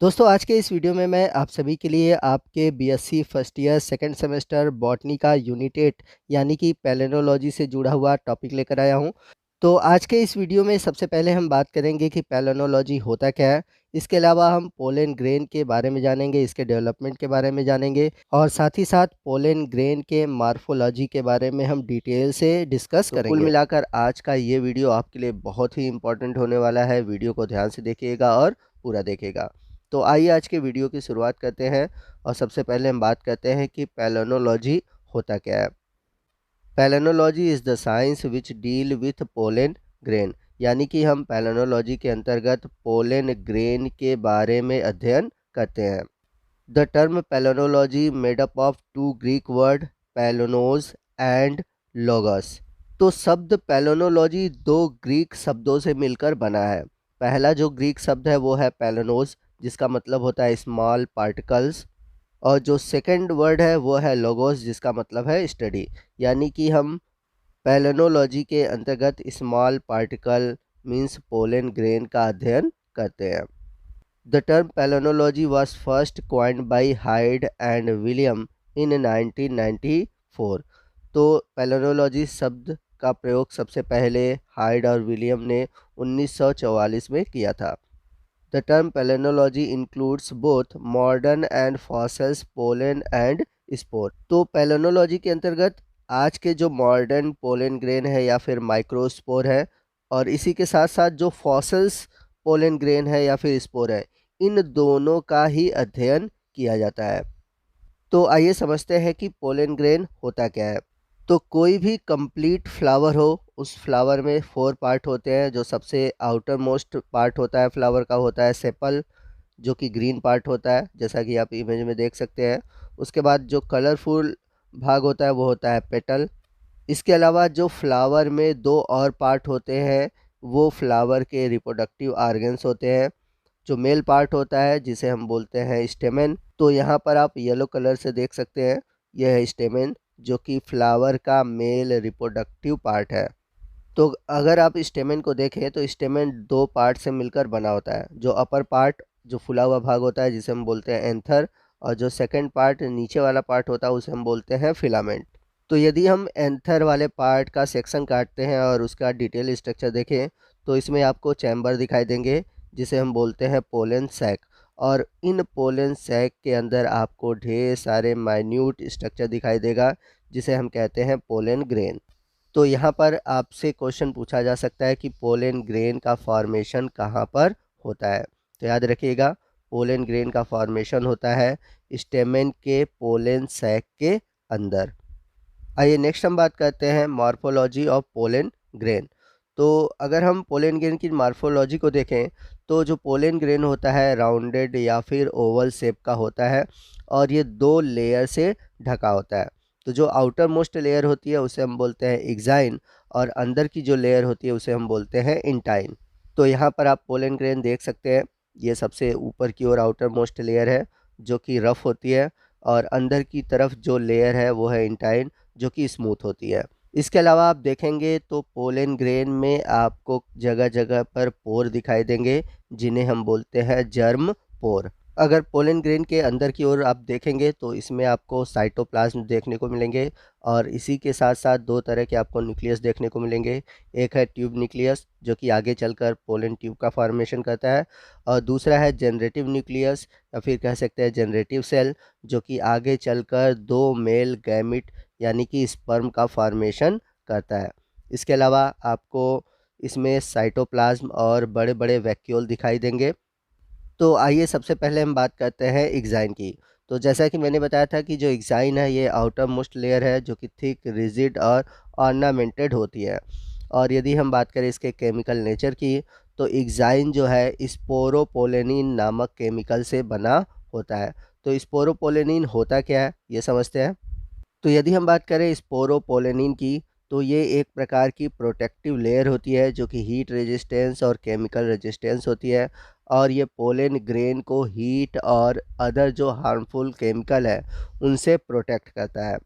दोस्तों आज के इस वीडियो में मैं आप सभी के लिए आपके BSc first year second semester botany का यूनिट 8 यानी कि पैलिनोलॉजी से जुड़ा हुआ टॉपिक लेकर आया हूं। तो आज के इस वीडियो में सबसे पहले हम बात करेंगे कि पैलिनोलॉजी होता क्या है। इसके अलावा हम पोलन ग्रेन के बारे में जानेंगे, इसके डेवलपमेंट के बारे में जानेंगे और साथ ही साथ पोलन ग्रेन के मार्फोलॉजी के बारे में हम डिटेल से डिस्कस करेंगे। कुल मिलाकर आज का ये वीडियो आपके लिए बहुत ही इंपॉर्टेंट होने वाला है। वीडियो को ध्यान से देखिएगा और पूरा देखिएगा। तो आइए आज के वीडियो की शुरुआत करते हैं और सबसे पहले हम बात करते हैं कि पैलिनोलॉजी होता क्या है। Palynology is the science which deal with pollen grain, यानी कि हम पैलिनोलॉजी के अंतर्गत पोलन ग्रेन के बारे में अध्ययन करते हैं। The term palynology made up of two Greek word palynos and logos. तो शब्द पैलिनोलॉजी दो ग्रीक शब्दों से मिलकर बना है। पहला जो ग्रीक शब्द है वो है पैलिनोस, जिसका मतलब होता है स्मॉल पार्टिकल्स, और जो सेकंड वर्ड है वो है लोगोस, जिसका मतलब है स्टडी। यानी कि हम पैलिनोलॉजी के अंतर्गत small particle means pollen grain का अध्ययन करते हैं। The term palynology was first coined by Hyde and William in 1994। तो पैलिनोलॉजी शब्द का प्रयोग सबसे पहले हाइड और विलियम ने 1944 में किया था। The term palynology includes both modern and fossils pollen and spore। तो palynology के अंतर्गत आज के जो मॉडर्न पोलन ग्रेन है या फिर माइक्रोस्पोर है, और इसी के साथ साथ जो फॉसल्स पोलन ग्रेन है या फिर स्पोर है, इन दोनों का ही अध्ययन किया जाता है। तो आइए समझते हैं कि पोलन ग्रेन होता क्या है। तो कोई भी कंप्लीट फ्लावर हो, उस फ्लावर में 4 पार्ट होते हैं। जो सबसे आउटर मोस्ट पार्ट होता है फ्लावर का होता है सेपल, जो कि ग्रीन पार्ट होता है, जैसा कि आप इमेज में देख सकते हैं। उसके बाद जो कलरफुल भाग होता है वो होता है पेटल। इसके अलावा जो फ्लावर में 2 और पार्ट होते हैं वो फ्लावर के रिप्रोडक्टिव ऑर्गन्स होते हैं। जो मेल पार्ट होता है जिसे हम बोलते हैं स्टेमेन। तो यहाँ पर आप येलो कलर से देख सकते हैं, यह है स्टेमेन, जो कि फ्लावर का मेल रिप्रोडक्टिव पार्ट है। तो अगर आप स्टेमेन को देखें तो स्टेमेन 2 पार्ट से मिलकर बना होता है। जो अपर पार्ट जो फुला हुआ भाग होता है जिसे हम बोलते हैं एंथर, और जो सेकंड पार्ट नीचे वाला पार्ट होता है उसे हम बोलते हैं फिलामेंट। तो यदि हम एंथर वाले पार्ट का सेक्शन काटते हैं और उसका डिटेल स्ट्रक्चर देखें तो इसमें आपको चैम्बर दिखाई देंगे जिसे हम बोलते हैं पोलन सैक। और इन पोलन सैक के अंदर आपको ढेर सारे माइन्यूट स्ट्रक्चर दिखाई देगा जिसे हम कहते हैं पोलन ग्रेन। तो यहाँ पर आपसे क्वेश्चन पूछा जा सकता है कि पोलन ग्रेन का फॉर्मेशन कहाँ पर होता है। तो याद रखिएगा, पोलन ग्रेन का फॉर्मेशन होता है स्टेमेन के पोलन सैक के अंदर। आइए नेक्स्ट हम बात करते हैं मॉर्फोलॉजी ऑफ पोलन ग्रेन। तो अगर हम पोलन ग्रेन की मॉर्फोलॉजी को देखें तो जो पोलन ग्रेन होता है राउंडेड या फिर ओवल शेप का होता है और ये 2 लेयर से ढका होता है। तो जो आउटर मोस्ट लेयर होती है उसे हम बोलते हैं एक्साइन, और अंदर की जो लेयर होती है उसे हम बोलते हैं इंटाइन। तो यहाँ पर आप पोलन ग्रेन देख सकते हैं, ये सबसे ऊपर की ओर आउटर मोस्ट लेयर है जो कि रफ होती है, और अंदर की तरफ जो लेयर है वो है इंटाइन जो कि स्मूथ होती है। इसके अलावा आप देखेंगे तो पोलन ग्रेन में आपको जगह जगह पर पोर दिखाई देंगे जिन्हें हम बोलते हैं जर्म पोर। अगर पोलन ग्रेन के अंदर की ओर आप देखेंगे तो इसमें आपको साइटोप्लाज्म देखने को मिलेंगे, और इसी के साथ साथ 2 तरह के आपको न्यूक्लियस देखने को मिलेंगे। एक है ट्यूब न्यूक्लियस जो कि आगे चलकर पोलन ट्यूब का फॉर्मेशन करता है, और दूसरा है जनरेटिव न्यूक्लियस या फिर कह सकते हैं जनरेटिव सेल, जो कि आगे चलकर 2 मेल गैमिट यानी कि स्पर्म का फॉर्मेशन करता है। इसके अलावा आपको इसमें साइटोप्लाज्म और बड़े बड़े वैक्यूल दिखाई देंगे। तो आइए सबसे पहले हम बात करते हैं एक्साइन की। तो जैसा कि मैंने बताया था कि जो एक्साइन है ये आउटर मोस्ट लेयर है जो कि थिक, रिजिड और ऑर्नामेंटेड होती है। और यदि हम बात करें इसके केमिकल नेचर की तो एक्साइन जो है स्पोरोपोलेनिन नामक केमिकल से बना होता है। तो स्पोरोपोलेनिन होता क्या है ये समझते हैं। तो यदि हम बात करें स्पोरोपोलेनिन की तो ये एक प्रकार की प्रोटेक्टिव लेयर होती है जो कि हीट रेजिस्टेंस और केमिकल रेजिस्टेंस होती है, और ये पोलन ग्रेन को हीट और अदर जो हार्मफुल केमिकल है उनसे प्रोटेक्ट करता है।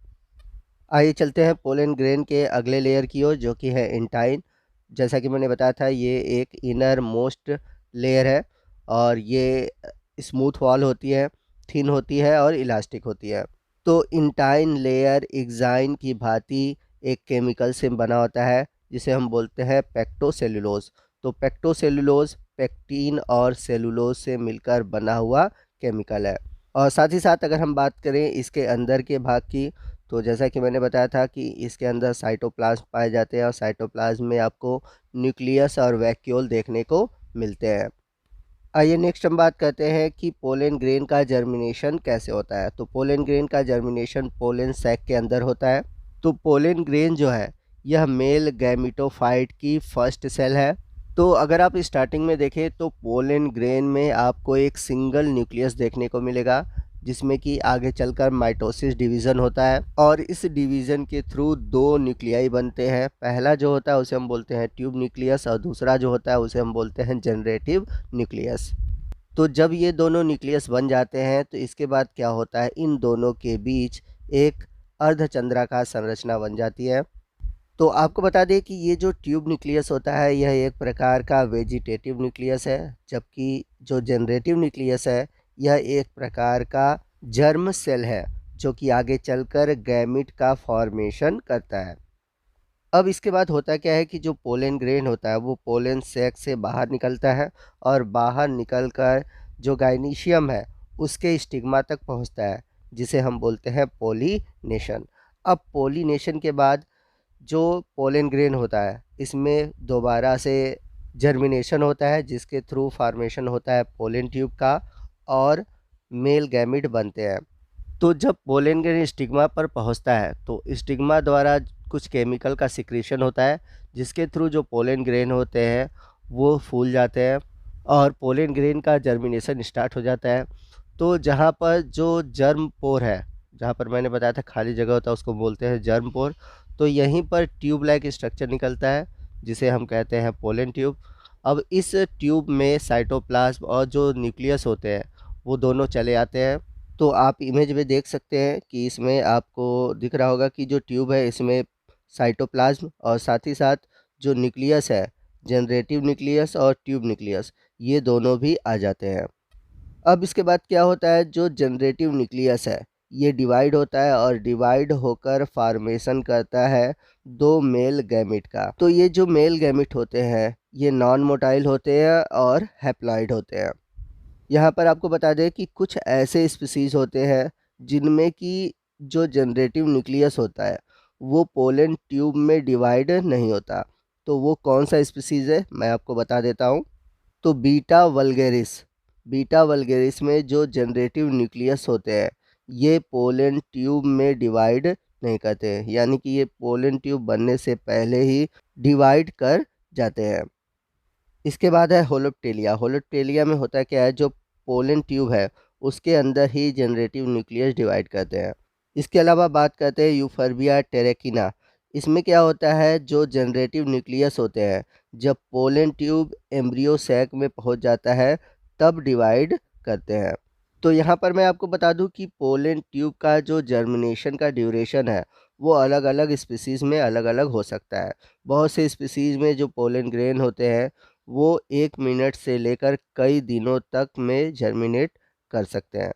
आइए चलते हैं पोलन ग्रेन के अगले लेयर की ओर जो कि है इंटाइन। जैसा कि मैंने बताया था ये एक इनर मोस्ट लेयर है, और ये स्मूथ वॉल होती है, थिन होती है और इलास्टिक होती है। तो इंटाइन लेयर एक्साइन की भांति एक केमिकल से बना होता है जिसे हम बोलते हैं पेक्टोसेलुलोज। तो पेक्टोसेलुलोज पेक्टिन और सेलुलोज से मिलकर बना हुआ केमिकल है। और साथ ही साथ अगर हम बात करें इसके अंदर के भाग की, तो जैसा कि मैंने बताया था कि इसके अंदर साइटोप्लाज्म पाए जाते हैं और साइटोप्लाज्म में आपको न्यूक्लियस और वैक्यूल देखने को मिलते हैं। आइए नेक्स्ट हम बात करते हैं कि पोलन ग्रेन का जर्मिनेशन कैसे होता है। तो पोलन ग्रेन का जर्मिनेशन पोलन सैक के अंदर होता है। तो पोलन ग्रेन जो है यह मेल गैमिटोफाइट की फर्स्ट सेल है। तो अगर आप स्टार्टिंग में देखें तो पोलन ग्रेन में आपको एक सिंगल न्यूक्लियस देखने को मिलेगा, जिसमें कि आगे चलकर माइटोसिस डिवीज़न होता है और इस डिवीज़न के थ्रू दो न्यूक्लियाई बनते हैं। पहला जो होता है उसे हम बोलते हैं ट्यूब न्यूक्लियस और दूसरा जो होता है उसे हम बोलते हैं जनरेटिव न्यूक्लियस। तो जब ये दोनों न्यूक्लियस बन जाते हैं तो इसके बाद क्या होता है, इन दोनों के बीच एक अर्धचंद्राकार संरचना बन जाती है। तो आपको बता दें कि ये जो ट्यूब न्यूक्लियस होता है यह एक प्रकार का वेजिटेटिव न्यूक्लियस है, जबकि जो जनरेटिव न्यूक्लियस है यह एक प्रकार का जर्म सेल है जो कि आगे चलकर गैमिट का फॉर्मेशन करता है। अब इसके बाद होता क्या है कि जो पोलन ग्रेन होता है वो पोलन सैक से बाहर निकलता है और बाहर निकलकर जो गाइनीशियम है उसके स्टिग्मा तक पहुंचता है, जिसे हम बोलते हैं पोलिनेशन। अब पोलिनेशन के बाद जो पोलन ग्रेन होता है इसमें दोबारा से जर्मिनेशन होता है, जिसके थ्रू फॉर्मेशन होता है पोलन ट्यूब का और मेल गैमिट बनते हैं। तो जब पोलन ग्रेन स्टिग्मा पर पहुंचता है तो स्टिग्मा द्वारा कुछ केमिकल का सिक्रीशन होता है, जिसके थ्रू जो पोलन ग्रेन होते हैं वो फूल जाते हैं और पोलन ग्रेन का जर्मिनेशन स्टार्ट हो जाता है। तो जहाँ पर जो जर्म पोर है, जहाँ पर मैंने बताया था खाली जगह होता है उसको बोलते हैं जर्म पोर। तो यहीं पर ट्यूब लाइक स्ट्रक्चर निकलता है जिसे हम कहते हैं पोलन ट्यूब। अब इस ट्यूब में साइटोप्लाज्म और जो न्यूक्लियस होते हैं वो दोनों चले आते हैं। तो आप इमेज में देख सकते हैं कि इसमें आपको दिख रहा होगा कि जो ट्यूब है इसमें साइटोप्लाज्म और साथ ही साथ जो न्यूक्लियस है, जनरेटिव न्यूक्लियस और ट्यूब न्यूक्लियस, ये दोनों भी आ जाते हैं। अब इसके बाद क्या होता है, जो जनरेटिव न्यूक्लियस है ये डिवाइड होता है और डिवाइड होकर फॉर्मेशन करता है दो मेल गैमिट का। तो ये जो मेल गैमिट होते हैं ये नॉन मोटाइल होते हैं और हैप्लॉइड होते हैं। यहाँ पर आपको बता दें कि कुछ ऐसे स्पीसीज होते हैं जिनमें कि जो जनरेटिव न्यूक्लियस होता है वो पोलन ट्यूब में डिवाइड नहीं होता। तो वो कौन सा स्पीसीज है मैं आपको बता देता हूँ। तो बीटा वल्गेरिस में जो जनरेटिव न्यूक्लियस होते हैं ये पोलन ट्यूब में डिवाइड नहीं करते हैं, यानी कि ये पोलन ट्यूब बनने से पहले ही डिवाइड कर जाते हैं। इसके बाद है होलोप्टेलिया। होलोप्टेलिया में होता क्या है, जो पोलन ट्यूब है उसके अंदर ही जनरेटिव न्यूक्लियस डिवाइड करते हैं। इसके अलावा बात करते हैं यूफर्बिया टेरेकिना। इसमें क्या होता है, जो जनरेटिव न्यूक्लियस होते हैं जब पोलन ट्यूब एम्ब्रियो सैक में पहुंच जाता है तब डिवाइड करते हैं। तो यहाँ पर मैं आपको बता दूं कि पोलन ट्यूब का जो जर्मिनेशन का ड्यूरेशन है वो अलग अलग स्पीसीज़ में अलग अलग हो सकता है। बहुत से स्पीसीज़ में जो पोलन ग्रेन होते हैं वो 1 मिनट से लेकर कई दिनों तक में जर्मिनेट कर सकते हैं।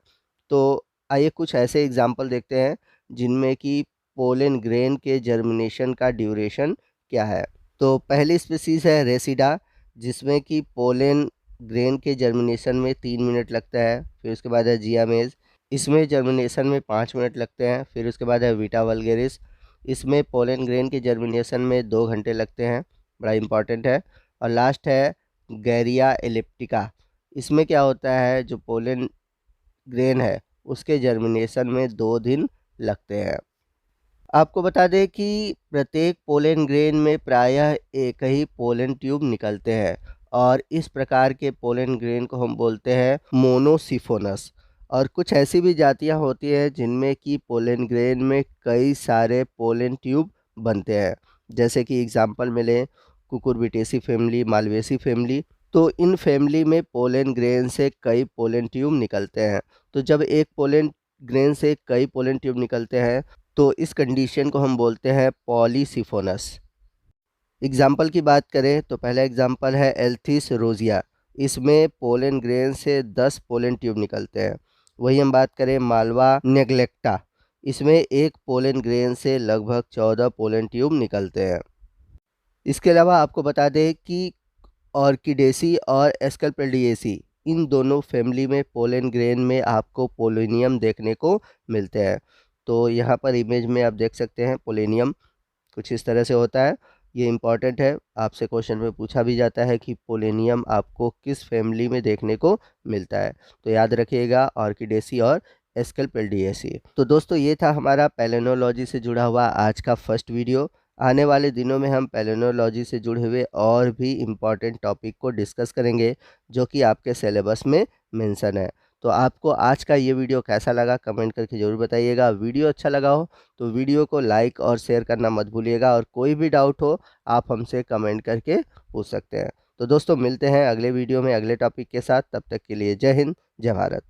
तो आइए कुछ ऐसे एग्जाम्पल देखते हैं जिनमें कि पोलन ग्रेन के जर्मिनेशन का ड्यूरेशन क्या है। तो पहली स्पीसीज़ है रेसिडा, जिसमें कि पोलन ग्रेन के जर्मिनेशन में 3 मिनट लगता है। फिर उसके बाद है जियामेज, इसमें जर्मिनेशन में 5 मिनट लगते हैं। फिर उसके बाद है वीटा वल्गेरिस, इसमें पोलन ग्रेन के जर्मिनेशन में 2 घंटे लगते हैं, बड़ा इंपॉर्टेंट है। और लास्ट है गैरिया एलिप्टिका, इसमें क्या होता है, जो पोलन ग्रेन है उसके जर्मिनेशन में 2 दिन लगते हैं। आपको बता दें कि प्रत्येक पोलन ग्रेन में प्रायः एक ही पोलन ट्यूब निकलते हैं और इस प्रकार के पोलन ग्रेन को हम बोलते हैं मोनोसिफोनस। और कुछ ऐसी भी जातियां होती हैं जिनमें कि पोलन ग्रेन में कई सारे पोलन ट्यूब बनते हैं, जैसे कि एग्जांपल में लें कुकुरबिटेसी फैमिली, मालवेसी फैमिली। तो इन फैमिली में पोलन ग्रेन से कई पोलन ट्यूब निकलते हैं। तो जब एक पोलन ग्रेन से कई पोलन ट्यूब निकलते हैं तो इस कंडीशन को हम बोलते हैं पॉलीसिफोनस। एग्जाम्पल की बात करें तो पहला एग्जाम्पल है एल्थिस रोजिया, इसमें पोलन ग्रेन से 10 पोलन ट्यूब निकलते हैं। वही हम बात करें मालवा नेग्लेक्टा, इसमें एक पोलन ग्रेन से लगभग 14 पोलन ट्यूब निकलते हैं। इसके अलावा आपको बता दें कि ऑर्किडेसी और एस्कल्पेडिएसी, इन दोनों फैमिली में पोलन ग्रेन में आपको पोलोनियम देखने को मिलते हैं। तो यहाँ पर इमेज में आप देख सकते हैं पोलोनियम कुछ इस तरह से होता है। ये इम्पॉर्टेंट है, आपसे क्वेश्चन में पूछा भी जाता है कि पोलेनियम आपको किस फैमिली में देखने को मिलता है। तो याद रखिएगा ऑर्किडेसी और एस्कल्पेडिएसी। तो दोस्तों ये था हमारा पैलिनोलॉजी से जुड़ा हुआ आज का फर्स्ट वीडियो। आने वाले दिनों में हम पैलिनोलॉजी से जुड़े हुए और भी इम्पॉर्टेंट टॉपिक को डिस्कस करेंगे जो कि आपके सिलेबस में मेंशन है। तो आपको आज का ये वीडियो कैसा लगा कमेंट करके ज़रूर बताइएगा। वीडियो अच्छा लगा हो तो वीडियो को लाइक और शेयर करना मत भूलिएगा, और कोई भी डाउट हो आप हमसे कमेंट करके पूछ सकते हैं। तो दोस्तों मिलते हैं अगले वीडियो में अगले टॉपिक के साथ, तब तक के लिए जय हिंद जय भारत।